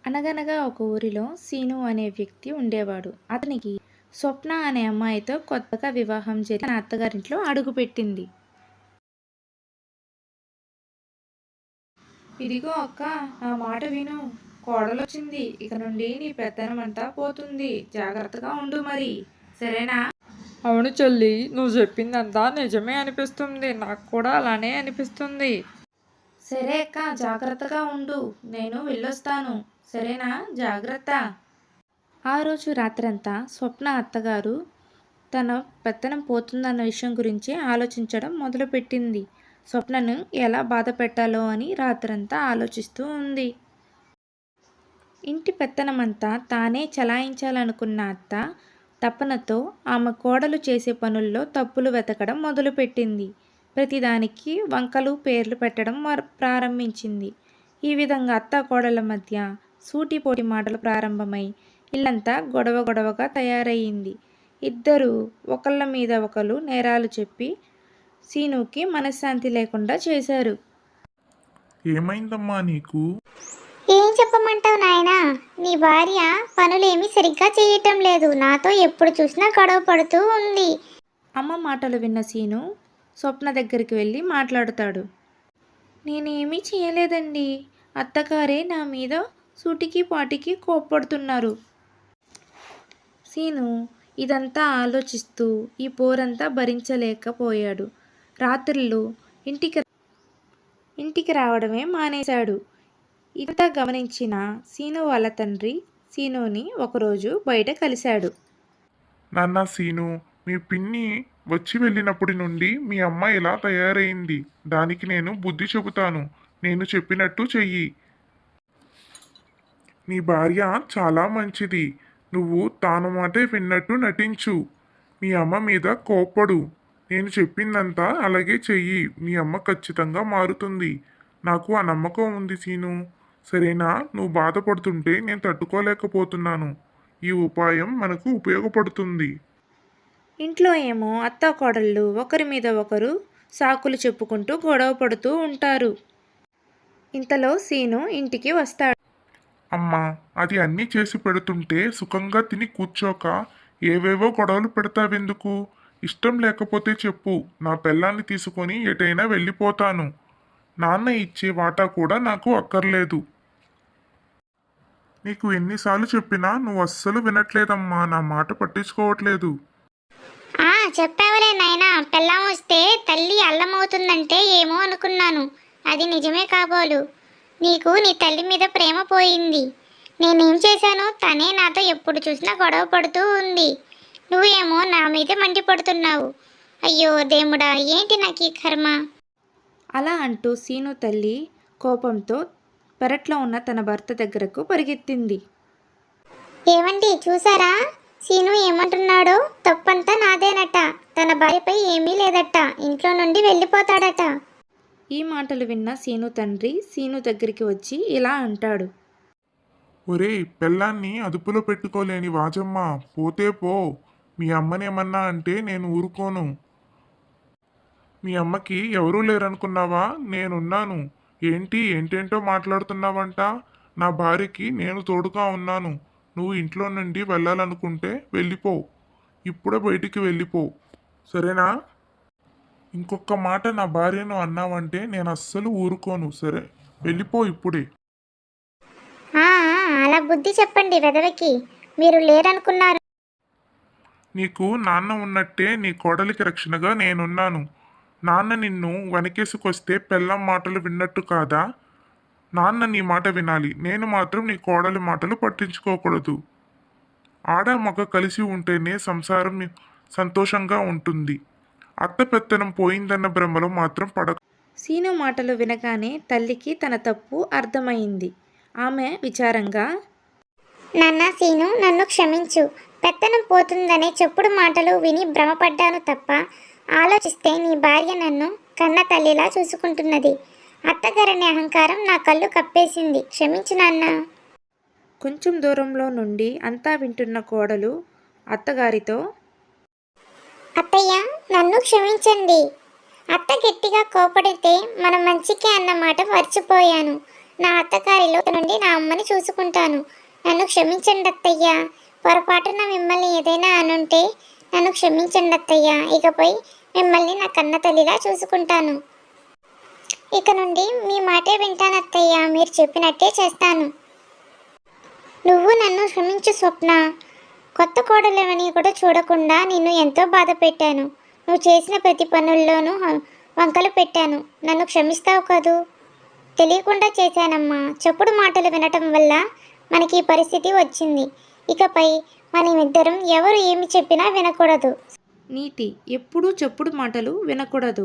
అనగనగా ఒక ఊరిలో సీను అనే వ్యక్తి ఉండేవాడు. అతనికి స్వప్న అనే అమ్మాయితో కొత్తగా వివాహం జరిగి తన అత్తగారింట్లో అడుగుపెట్టింది. ఇదిగో అక్క, నా మాట విను. కోడలొచ్చింది. ఇక నుండి నీ పెత్తనమంతా పోతుంది. జాగ్రత్తగా ఉండు మరి. సరేనా? అవును చెల్లి, నువ్వు చెప్పిందంతా నిజమే అనిపిస్తుంది. నాకు కూడా అలానే అనిపిస్తుంది. సరే అక్క, జాగ్రత్తగా ఉండు. నేను వెళ్ళొస్తాను. సరేనా? జాగ్రత్త. ఆ రోజు రాత్రంతా స్వప్న అత్తగారు తన పెత్తనం పోతుందన్న విషయం గురించి ఆలోచించడం మొదలుపెట్టింది. స్వప్నను ఎలా బాధ పెట్టాలో అని రాత్రంతా ఆలోచిస్తూ ఉంది. ఇంటి పెత్తనమంతా తానే చలాయించాలనుకున్న అత్త తపనతో ఆమె కోడలు చేసే పనుల్లో తప్పులు వెతకడం మొదలుపెట్టింది. ప్రతిదానికి వంకలు పేర్లు పెట్టడం ప్రారంభించింది. ఈ విధంగా అత్త కోడళ్ళ మధ్య సూటిపోటి మాటలు ప్రారంభమై ఇల్లంతా గొడవ గొడవగా తయారయ్యింది. ఇద్దరూ ఒకళ్ళ మీద ఒకరు నేరాలు చెప్పి సీనుకి మనశ్శాంతి లేకుండా చేశారు. ఏమైందమ్మా నీకు? ఏం చెప్పమంటావు నాయనా? నీ భార్య పనులేమీ సరిగ్గా చేయటం లేదు. నాతో ఎప్పుడు చూసినా గొడవ పడుతూ ఉంది. అమ్మ మాటలు విన్న సీను స్వప్న దగ్గరికి వెళ్ళి మాట్లాడుతాడు. నేనేమీ చేయలేదండి. అత్తగారే నా మీద సూటికి పాటికి కోప్పడుతున్నారు. సీను ఇదంతా ఆలోచిస్తూ ఈ పోరంతా భరించలేకపోయాడు. రాత్రుళ్ళు ఇంటికి రావడమే మానేశాడు. ఇదంతా గమనించిన సీను వాళ్ళ తండ్రి సీనుని ఒకరోజు బయట కలిశాడు. నాన్న సీను, మీ పిన్ని వచ్చి వెళ్ళినప్పటి నుండి మీ అమ్మ ఇలా తయారైంది. దానికి నేను బుద్ధి చెబుతాను. నేను చెప్పినట్టు చెయ్యి. నీ భార్య చాలా మంచిది. నువ్వు తాను మాటే విన్నట్టు నటించు. మీ అమ్మ మీద కోప్పడు. నేను చెప్పిందంతా అలాగే చెయ్యి. మీ అమ్మ ఖచ్చితంగా మారుతుంది. నాకు ఆ నమ్మకం ఉంది సీను. సరేనా? నువ్వు బాధపడుతుంటే నేను తట్టుకోలేకపోతున్నాను. ఈ ఉపాయం మనకు ఉపయోగపడుతుంది. ఇంట్లో ఏమో అత్తాకోడళ్ళు ఒకరి మీద ఒకరు సాకులు చెప్పుకుంటూ గొడవ పడుతూ ఉంటారు. ఇంతలో సీను ఇంటికి వస్తాడు. అమ్మా, అది అన్నీ చేసి పెడుతుంటే సుఖంగా తిని కూర్చోక ఏవేవో గొడవలు పెడతావెందుకు? ఇష్టం లేకపోతే చెప్పు. నా పెళ్ళాన్ని తీసుకొని ఎటైనా వెళ్ళిపోతాను. నాన్న ఇచ్చే వాటా కూడా నాకు అక్కర్లేదు. నీకు ఎన్నిసార్లు చెప్పినా నువ్వు అస్సలు వినట్లేదమ్మా. నా మాట పట్టించుకోవట్లేదు. చెప్పావులే నాయనా. పెళ్ళాం వస్తే తల్లి అల్లమవుతుందంటే ఏమో అనుకున్నాను. అది నిజమే కాబోలు. నీకు నీ తల్లి మీద ప్రేమ పోయింది. నేనేం చేశాను? తనే నాతో ఎప్పుడు చూసినా గొడవ పడుతూ ఉంది. నువ్వేమో నా మీద మండి పడుతున్నావు. అయ్యో దేవుడా, ఏంటి నాకు ఈ కర్మ? అలా అంటూ సీను తల్లి కోపంతో పెరట్లో ఉన్న తన భర్త దగ్గరకు పరిగెత్తింది. ఏమండి, చూసారా? సీను ఏమంటున్నాడో? తప్పంతా నాదేనట. తన భార్యపై ఏమీ లేదట. ఇంట్లో నుండి వెళ్ళిపోతాడట. ఈ మాటలు విన్న సీను తండ్రి సీను దగ్గరికి వచ్చి ఇలా అంటాడు. ఒరేయ్, పెళ్ళాన్ని అదుపులో పెట్టుకోలేని వాజమ్మ, పోతే పో. మీ అమ్మనేమన్నా అంటే నేను ఊరుకోను. మీ అమ్మకి ఎవరూ లేరనుకున్నావా? నేనున్నాను. ఏంటేంటో మాట్లాడుతున్నావంట? నా భార్యకి నేను తోడుగా ఉన్నాను. నువ్వు ఇంట్లో నుండి వెళ్ళాలనుకుంటే వెళ్ళిపో. ఇప్పుడే బయటికి వెళ్ళిపో. సరేనా? ఇంకొక మాట నా భార్యను అన్నావంటే నేను అస్సలు ఊరుకోను. సరే, వెళ్ళిపో ఇప్పుడే. అలా బుద్ధి చెప్పండి వెదవకి. మీరు లేరనుకున్నారు. నీకు నాన్న ఉన్నట్టే నీ కోడలికి రక్షణగా నేనున్నాను. నాన్న నిన్ను వెనకేసుకొస్తే పెళ్ళం మాటలు విన్నట్టు కాదా? నాన్న నీ మాట వినాలి. నేను మాత్రం నీ కోడలి మాటలు పట్టించుకోకూడదు. ఆడ మగ కలిసి ఉంటేనే సంసారం సంతోషంగా ఉంటుంది. అత్త పెత్తనం పోయిందన్న భ్రమలో మాత్రం పడక. సీను మాటలు వినగానే తల్లికి తన తప్పు అర్థమైంది. ఆమె విచారంగా, నాన్న సీను, నన్ను క్షమించు. పెత్తనం పోతుందనే చెప్పుడు మాటలు విని భ్రమపడ్డాను తప్ప, ఆలోచిస్తే నీ భార్య నన్ను కన్న తల్లిలా చూసుకుంటున్నది. అత్తగారనే అహంకారం నా కళ్ళు కప్పేసింది. క్షమించు నాన్న. కొంచెం దూరంలో నుండి అంతా వింటున్న కోడలు అత్తగారితో, అత్తయ్య, నన్ను క్షమించండి. అత్త గట్టిగా కోపడితే మన మంచికే అన్నమాట మర్చిపోయాను. నా అత్తగారిలో నుండి నా అమ్మని చూసుకుంటాను. నన్ను క్షమించండి అత్తయ్య. పొరపాటున మిమ్మల్ని ఏదైనా అనుంటే నన్ను క్షమించండి అత్తయ్య. ఇకపై మిమ్మల్ని నా కన్న తల్లిలా చూసుకుంటాను. ఇక నుండి మీ మాటే వింటాను అత్తయ్య. మీరు చెప్పినట్టే చేస్తాను. నువ్వు నన్ను క్షమించు స్వప్న. కొత్త కోడలేమని కూడా చూడకుండా నిన్ను ఎంతో బాధ పెట్టాను. నువ్వు చేసిన ప్రతి పనుల్లోనూ వంకలు పెట్టాను. నన్ను క్షమిస్తావు కదూ? తెలియకుండా చేశానమ్మా. చెప్పుడు మాటలు వినటం వల్ల మనకి ఈ పరిస్థితి వచ్చింది. ఇకపై మనమిద్దరం ఎవరు ఏమి చెప్పినా వినకూడదు. నీతి: ఎప్పుడూ చెప్పుడు మాటలు వినకూడదు.